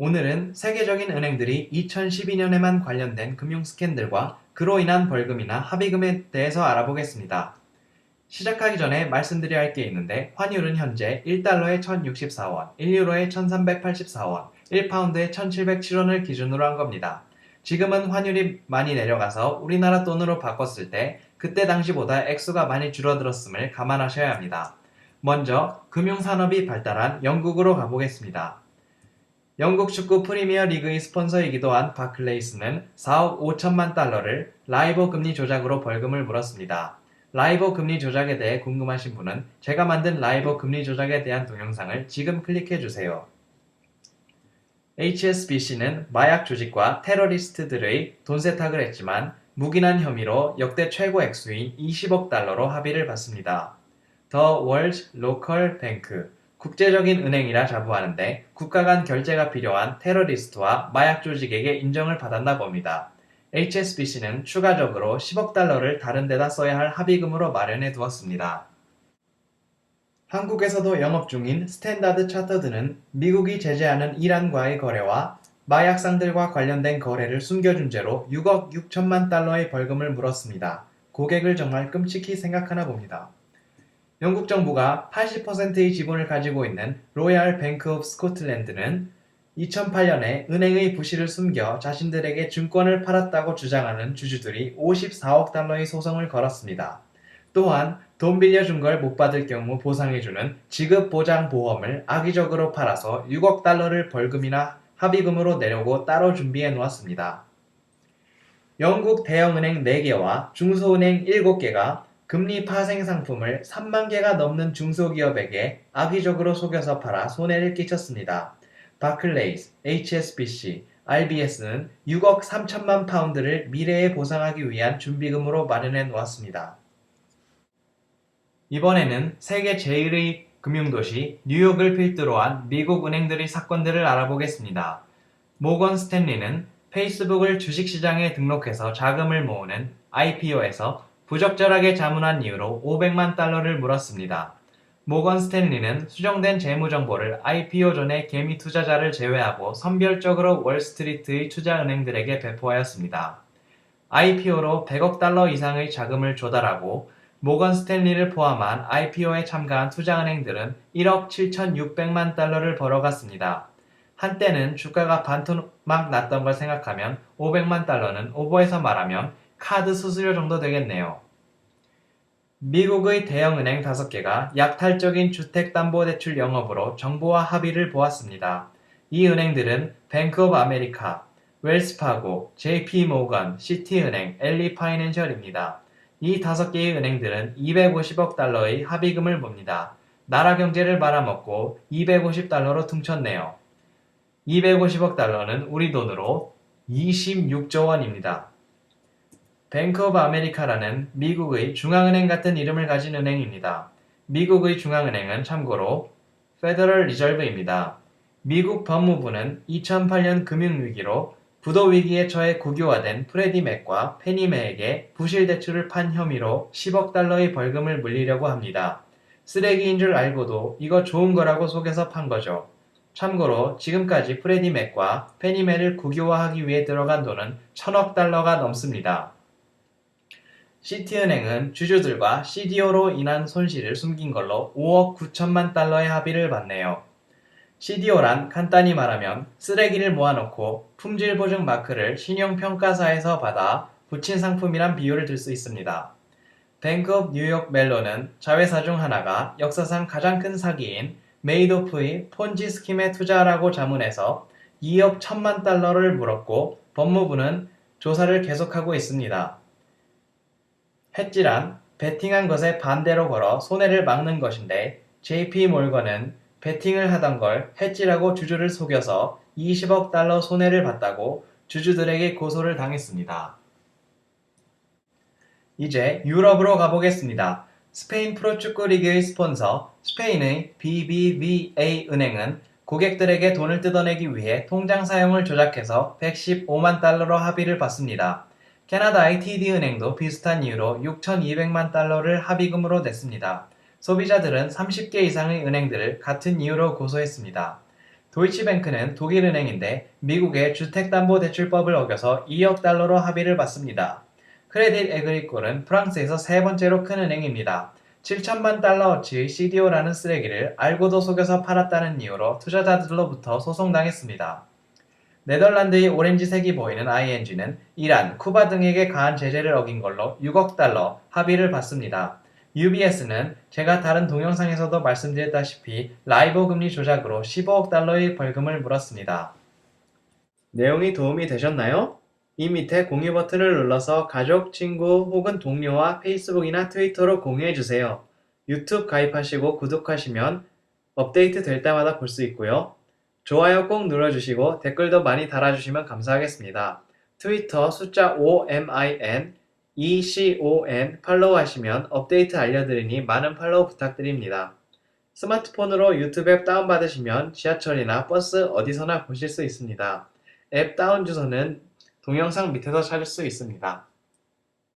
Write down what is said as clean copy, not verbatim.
오늘은 세계적인 은행들이 2012년에만 관련된 금융 스캔들과 그로 인한 벌금이나 합의금에 대해서 알아보겠습니다. 시작하기 전에 말씀드려야 할 게 있는데 환율은 현재 1달러에 1064원, 1유로에 1384원, 1파운드에 1707원을 기준으로 한 겁니다. 지금은 환율이 많이 내려가서 우리나라 돈으로 바꿨을 때 그때 당시보다 액수가 많이 줄어들었음을 감안하셔야 합니다. 먼저 금융산업이 발달한 영국으로 가보겠습니다. 영국 축구 프리미어 리그의 스폰서이기도 한 바클레이스는 4억 5천만 달러를 라이보 금리 조작으로 벌금을 물었습니다. 라이보 금리 조작에 대해 궁금하신 분은 제가 만든 라이보 금리 조작에 대한 동영상을 지금 클릭해주세요. HSBC는 마약 조직과 테러리스트들의 돈 세탁을 했지만 묵인한 혐의로 역대 최고 액수인 20억 달러로 합의를 받습니다. 더 월드 로컬 뱅크 국제적인 은행이라 자부하는데 국가 간 결제가 필요한 테러리스트와 마약 조직에게 인정을 받았나 봅니다. HSBC는 추가적으로 10억 달러를 다른 데다 써야 할 합의금으로 마련해 두었습니다. 한국에서도 영업 중인 스탠다드 차터드는 미국이 제재하는 이란과의 거래와 마약상들과 관련된 거래를 숨겨준 죄로 6억 6천만 달러의 벌금을 물었습니다. 고객을 정말 끔찍히 생각하나 봅니다. 영국 정부가 80%의 지분을 가지고 있는 로얄 뱅크 오브 스코틀랜드는 2008년에 은행의 부실을 숨겨 자신들에게 증권을 팔았다고 주장하는 주주들이 54억 달러의 소송을 걸었습니다. 또한 돈 빌려준 걸 못 받을 경우 보상해주는 지급보장보험을 악의적으로 팔아서 6억 달러를 벌금이나 합의금으로 내려고 따로 준비해 놓았습니다. 영국 대형은행 4개와 중소은행 7개가 금리 파생 상품을 3만 개가 넘는 중소기업에게 악의적으로 속여서 팔아 손해를 끼쳤습니다. 바클레이스, HSBC, RBS는 6억 3천만 파운드를 미래에 보상하기 위한 준비금으로 마련해 놓았습니다. 이번에는 세계 제1의 금융도시 뉴욕을 필두로 한 미국 은행들의 사건들을 알아보겠습니다. 모건 스탠리는 페이스북을 주식시장에 등록해서 자금을 모으는 IPO에서 부적절하게 자문한 이유로 500만 달러를 물었습니다. 모건 스탠리는 수정된 재무정보를 IPO 전에 개미 투자자를 제외하고 선별적으로 월스트리트의 투자은행들에게 배포하였습니다. IPO로 100억 달러 이상의 자금을 조달하고 모건 스탠리를 포함한 IPO에 참가한 투자은행들은 1억 7,600만 달러를 벌어갔습니다. 한때는 주가가 반토막 났던 걸 생각하면 500만 달러는 오버해서 말하면 카드 수수료 정도 되겠네요. 미국의 대형은행 5개가 약탈적인 주택담보대출 영업으로 정부와 합의를 보았습니다. 이 은행들은 뱅크 오브 아메리카, 웰스파고, JP모건, 시티은행, 엘리파이낸셜입니다. 이 5개의 은행들은 250억 달러의 합의금을 봅니다. 나라 경제를 말아먹고 250달러로 퉁쳤네요. 250억 달러는 우리 돈으로 26조 원입니다. 뱅크 오브 아메리카라는 미국의 중앙은행 같은 이름을 가진 은행입니다. 미국의 중앙은행은 참고로 페더럴 리저브입니다. 미국 법무부는 2008년 금융위기로 부도위기에 처해 국유화된 프레디 맥과 페니 매에게 부실 대출을 판 혐의로 10억 달러의 벌금을 물리려고 합니다. 쓰레기인 줄 알고도 이거 좋은 거라고 속여서 판 거죠. 참고로 지금까지 프레디 맥과 페니 매를 국유화하기 위해 들어간 돈은 1000억 달러가 넘습니다. 시티은행은 주주들과 CDO로 인한 손실을 숨긴 걸로 5억 9천만 달러의 합의를 받네요. CDO란 간단히 말하면 쓰레기를 모아놓고 품질보증 마크를 신용평가사에서 받아 붙인 상품이란 비유를 들 수 있습니다. 뱅크 오브 뉴욕 멜론은 자회사 중 하나가 역사상 가장 큰 사기인 메이도프의 폰지 스킴에 투자하라고 자문해서 2억 1천만 달러를 물었고 법무부는 조사를 계속하고 있습니다. 해지란 베팅한 것에 반대로 걸어 손해를 막는 것인데 JP몰건은 베팅을 하던 걸 해지라고 주주를 속여서 20억 달러 손해를 봤다고 주주들에게 고소를 당했습니다. 이제 유럽으로 가보겠습니다. 스페인 프로축구 리그의 스폰서 스페인의 BBVA 은행은 고객들에게 돈을 뜯어내기 위해 통장 사용을 조작해서 115만 달러로 합의를 받습니다. 캐나다의 TD은행도 비슷한 이유로 6,200만 달러를 합의금으로 냈습니다. 소비자들은 30개 이상의 은행들을 같은 이유로 고소했습니다. 도이치뱅크는 독일은행인데 미국의 주택담보대출법을 어겨서 2억 달러로 합의를 받습니다. 크레딧 에그리콜은 프랑스에서 세 번째로 큰 은행입니다. 7천만 달러어치의 CDO라는 쓰레기를 알고도 속여서 팔았다는 이유로 투자자들로부터 소송당했습니다. 네덜란드의 오렌지색이 보이는 ING는 이란, 쿠바 등에게 가한 제재를 어긴 걸로 6억 달러 합의를 받습니다. UBS는 제가 다른 동영상에서도 말씀드렸다시피 라이보 금리 조작으로 15억 달러의 벌금을 물었습니다. 내용이 도움이 되셨나요? 이 밑에 공유 버튼을 눌러서 가족, 친구 혹은 동료와 페이스북이나 트위터로 공유해주세요. 유튜브 가입하시고 구독하시면 업데이트 될 때마다 볼 수 있고요. 좋아요 꼭 눌러주시고 댓글도 많이 달아주시면 감사하겠습니다. 트위터 숫자 5MIN ECON 팔로우 하시면 업데이트 알려드리니 많은 팔로우 부탁드립니다. 스마트폰으로 유튜브 앱 다운받으시면 지하철이나 버스 어디서나 보실 수 있습니다. 앱 다운 주소는 동영상 밑에서 찾을 수 있습니다.